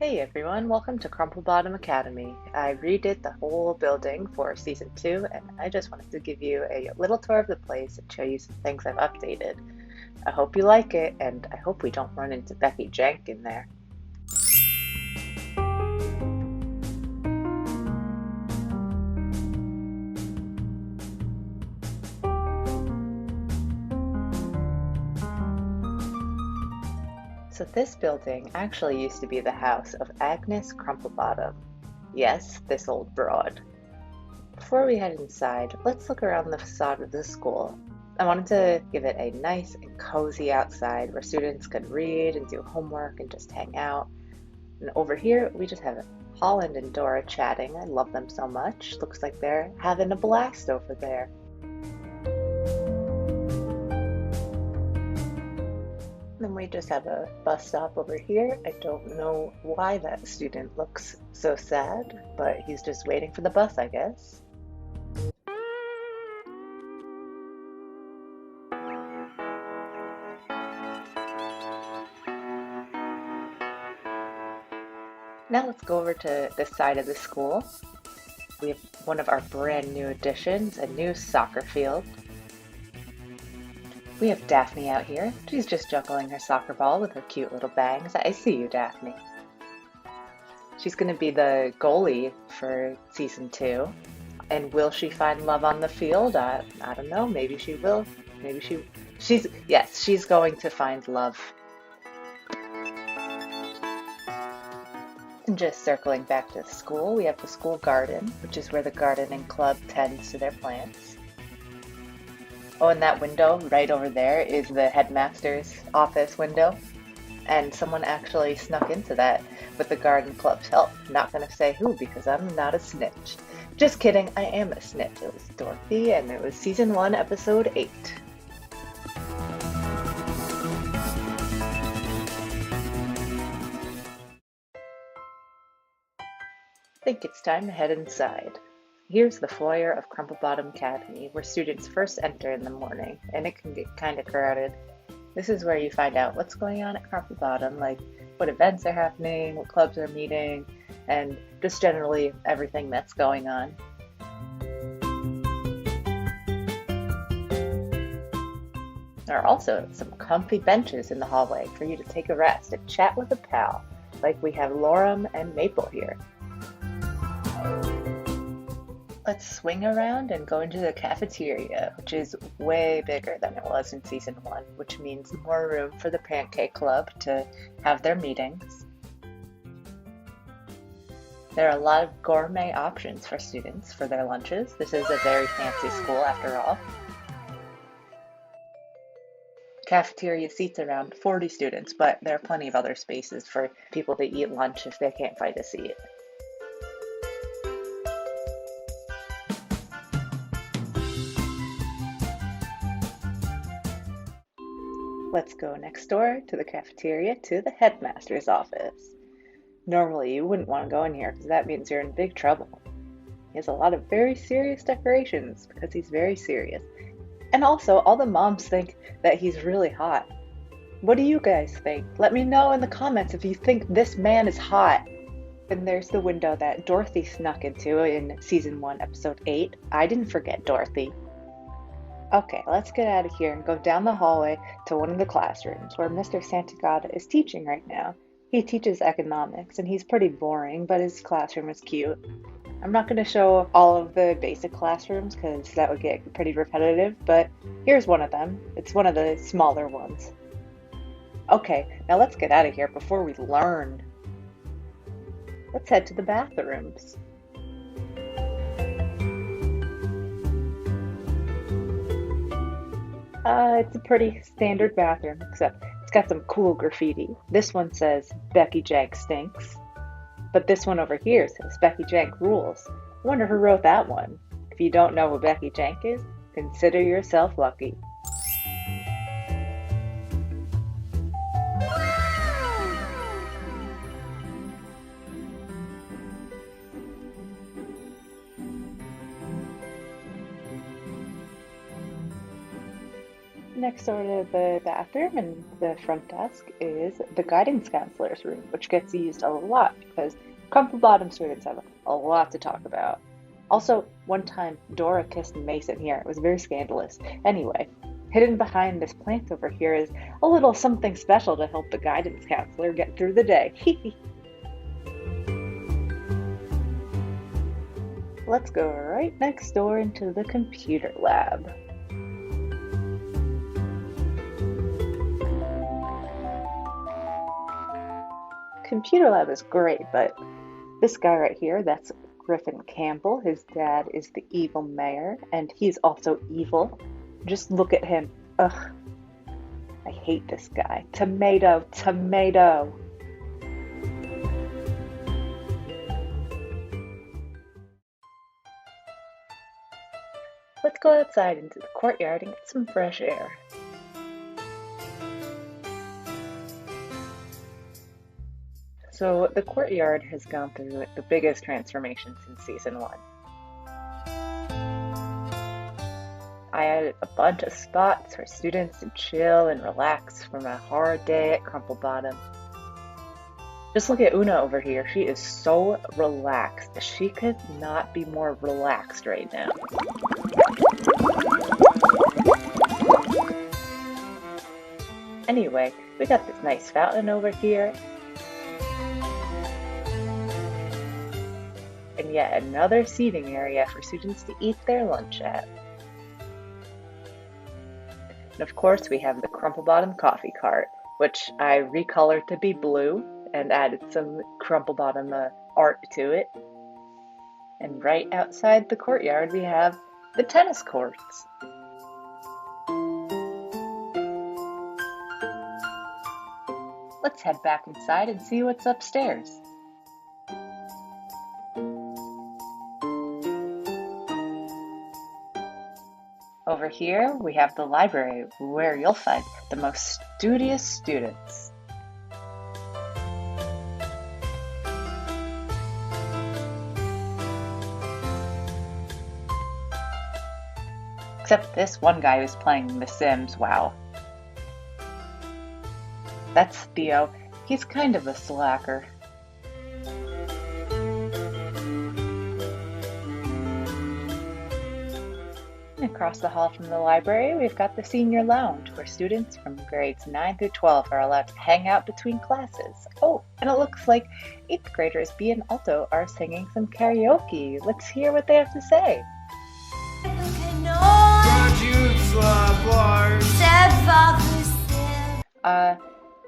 Hey everyone, welcome to Crumplebottom Academy. I redid the whole building for season 2 and I just wanted to give you a little tour of the place and show you some things I've updated. I hope you like it and I hope we don't run into Becky Jank in there. So this building actually used to be the house of Agnes Crumplebottom. Yes, this old broad. Before we head inside, let's look around the facade of the school. I wanted to give it a nice and cozy outside where students could read and do homework and just hang out. And over here, we just have Holland and Dora chatting. I love them so much. Looks like they're having a blast over there. Then we just have a bus stop over here. I don't know why that student looks so sad, but he's just waiting for the bus, I guess. Now let's go over to this side of the school. We have one of our brand new additions, a new soccer field. We have Daphne out here. She's just juggling her soccer ball with her cute little bangs. I see you, Daphne. She's going to be the goalie for season 2. And will she find love on the field? I don't know. Maybe she will. She's going to find love. And just circling back to the school, we have the school garden, which is where the gardening club tends to their plants. Oh, and that window right over there is the headmaster's office window. And someone actually snuck into that with the garden club's help. Not gonna say who because I'm not a snitch. Just kidding, I am a snitch. It was Dorothy and it was season 1, episode 8. I think it's time to head inside. Here's the foyer of Crumplebottom Academy, where students first enter in the morning, and it can get kind of crowded. This is where you find out what's going on at Crumplebottom, like what events are happening, what clubs are meeting, and just generally everything that's going on. There are also some comfy benches in the hallway for you to take a rest and chat with a pal, like we have Lorem and Maple here. Let's swing around and go into the cafeteria, which is way bigger than it was in season 1, which means more room for the Pancake Club to have their meetings. There are a lot of gourmet options for students for their lunches. This is a very fancy school after all. Cafeteria seats around 40 students, but there are plenty of other spaces for people to eat lunch if they can't find a seat. Let's go next door to the cafeteria to the headmaster's office. Normally, you wouldn't want to go in here because that means you're in big trouble. He has a lot of very serious decorations because he's very serious. And also, all the moms think that he's really hot. What do you guys think? Let me know in the comments if you think this man is hot. And there's the window that Dorothy snuck into in season 1, episode 8. I didn't forget Dorothy. Okay, let's get out of here and go down the hallway to one of the classrooms where Mr. Santagata is teaching right now. He teaches economics and he's pretty boring, but his classroom is cute. I'm not going to show all of the basic classrooms because that would get pretty repetitive, but here's one of them. It's one of the smaller ones. Okay, now let's get out of here before we learn. Let's head to the bathrooms. It's a pretty standard bathroom, except it's got some cool graffiti. This one says, Becky Jank stinks. But this one over here says, Becky Jank rules. I wonder who wrote that one. If you don't know who Becky Jank is, consider yourself lucky. next door to the bathroom and the front desk is the guidance counselor's room, which gets used a lot because Crumplebottom students have a lot to talk about. Also, one time Dora kissed Mason here. It was very scandalous. Anyway, hidden behind this plant over here is a little something special to help the guidance counselor get through the day. Let's go right next door into the computer lab. Computer lab is great, but this guy right here, that's Griffin Campbell. His dad is the evil mayor, and he's also evil. Just look at him. Ugh. I hate this guy. Tomato, tomato. Let's go outside into the courtyard and get some fresh air. So the courtyard has gone through the biggest transformation since season 1. I added a bunch of spots for students to chill and relax from a hard day at Crumplebottom. Just look at Una over here. She is so relaxed. She could not be more relaxed right now. Anyway, we got this nice fountain over here. And yet another seating area for students to eat their lunch at. And of course we have the Crumplebottom coffee cart, which I recolored to be blue and added some Crumplebottom art to it. And right outside the courtyard we have the tennis courts. Let's head back inside and see what's upstairs. Over here, we have the library, where you'll find the most studious students. Except this one guy who's playing The Sims, wow. That's Theo. He's kind of a slacker. Across the hall from the library, we've got the senior lounge, where students from grades 9 through 12 are allowed to hang out between classes. Oh, and it looks like 8th graders B and Alto are singing some karaoke. Let's hear what they have to say.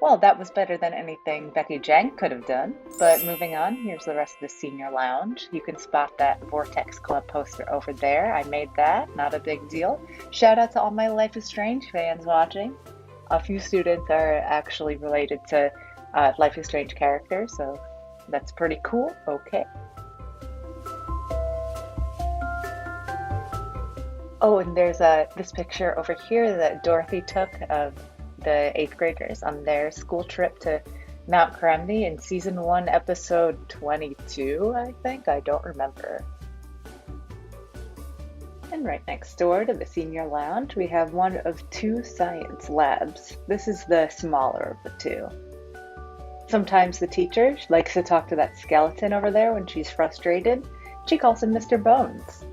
Well, that was better than anything Becky Jang could have done. But moving on, here's the rest of the senior lounge. You can spot that Vortex Club poster over there. I made that, not a big deal. Shout out to all my Life is Strange fans watching. A few students are actually related to Life is Strange characters, so that's pretty cool. Okay. Oh, and there's this picture over here that Dorothy took of the 8th graders on their school trip to Mount Karamdi in season 1, episode 22, I think. I don't remember. And right next door to the senior lounge, we have one of 2 science labs. This is the smaller of the 2. Sometimes the teacher likes to talk to that skeleton over there when she's frustrated. She calls him Mr. Bones.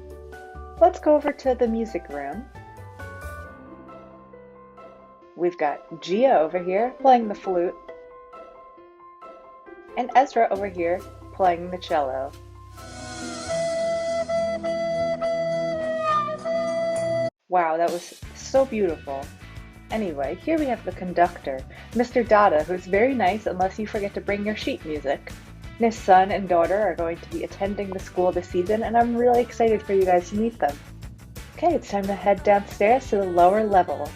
Let's go over to the music room. We've got Gia over here playing the flute, and Ezra over here playing the cello. Wow, that was so beautiful. Anyway, here we have the conductor, Mr. Dada, who's very nice unless you forget to bring your sheet music. His son and daughter are going to be attending the school this season, and I'm really excited for you guys to meet them. Okay, it's time to head downstairs to the lower level.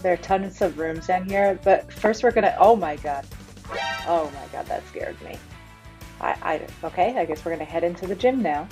There are tons of rooms down here, but first we're gonna, oh my god, that scared me. Okay, I guess we're gonna head into the gym now.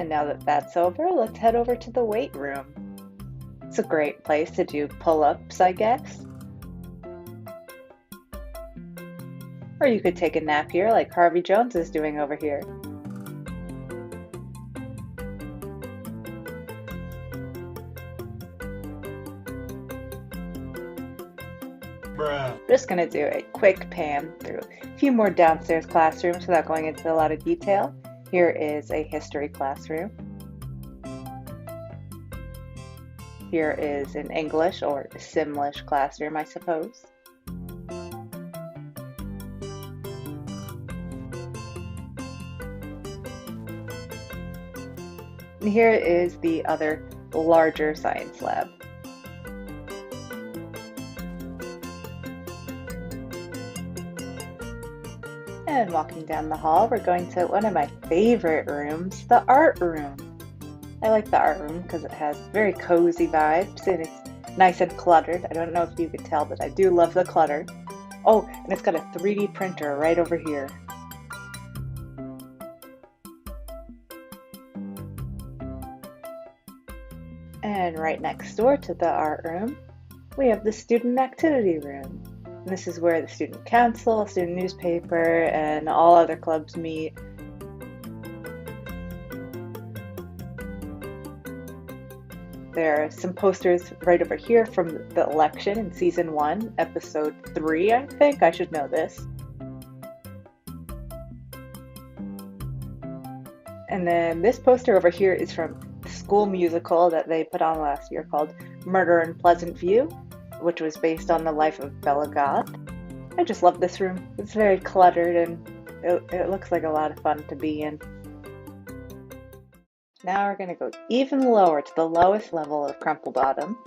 And now that that's over, let's head over to the weight room. It's a great place to do pull-ups, I guess. Or you could take a nap here like Harvey Jones is doing over here. Just going to do a quick pan through a few more downstairs classrooms without going into a lot of detail. Here is a history classroom. Here is an English or Simlish classroom, I suppose. And here is the other larger science lab. And walking down the hall, we're going to one of my favorite rooms, the art room. I like the art room because it has very cozy vibes and it's nice and cluttered. I don't know if you could tell, but I do love the clutter. Oh, and it's got a 3D printer right over here. And right next door to the art room, we have the student activity room. And this is where the student council, student newspaper, and all other clubs meet. There are some posters right over here from the election in season 1, episode 3, I think. I should know this. And then this poster over here is from the school musical that they put on last year called Murder in Pleasant View, which was based on the life of Bella Goth. I just love this room. It's very cluttered and it looks like a lot of fun to be in. Now we're going to go even lower to the lowest level of Crumplebottom.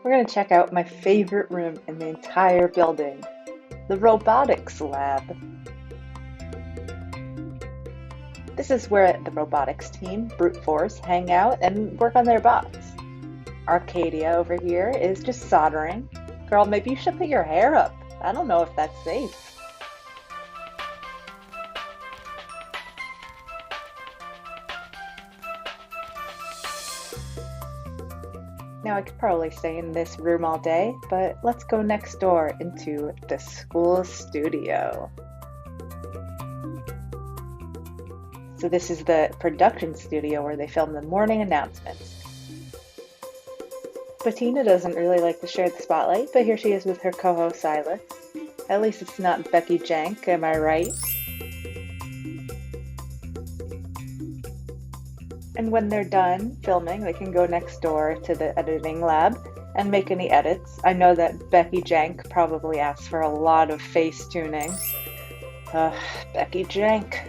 We're going to check out my favorite room in the entire building, the Robotics Lab. This is where the robotics team, Brute Force, hang out and work on their bots. Arcadia over here is just soldering. Girl, maybe you should put your hair up. I don't know if that's safe. Now I could probably stay in this room all day, but let's go next door into the school studio. So this is the production studio where they film the morning announcements. Bettina doesn't really like to share the spotlight, but here she is with her co-host Silas. At least it's not Becky Jank, am I right? And when they're done filming, they can go next door to the editing lab and make any edits. I know that Becky Jank probably asks for a lot of face tuning. Becky Jank.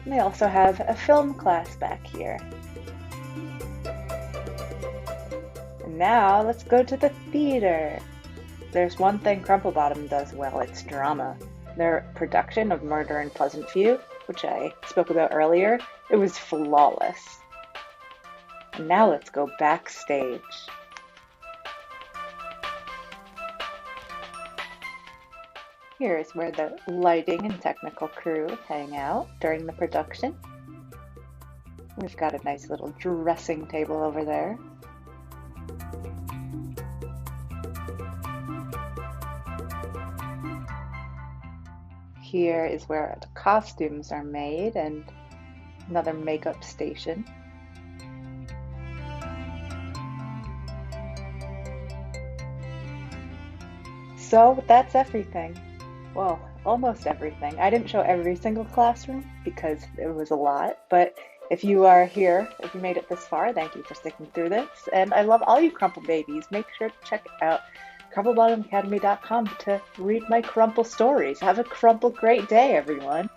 And they also have a film class back here. And now let's go to the theater. There's one thing Crumplebottom does well, it's drama. Their production of Murder in Pleasant View, which I spoke about earlier, it was flawless. And now let's go backstage. Here is where the lighting and technical crew hang out during the production. We've got a nice little dressing table over there. Here is where the costumes are made and another makeup station. So that's everything. Well, almost everything. I didn't show every single classroom because it was a lot, but if you are here, if you made it this far, thank you for sticking through this. And I love all you Crumple babies. Make sure to check out crumplebottomacademy.com to read my Crumple stories. Have a Crumple great day, everyone.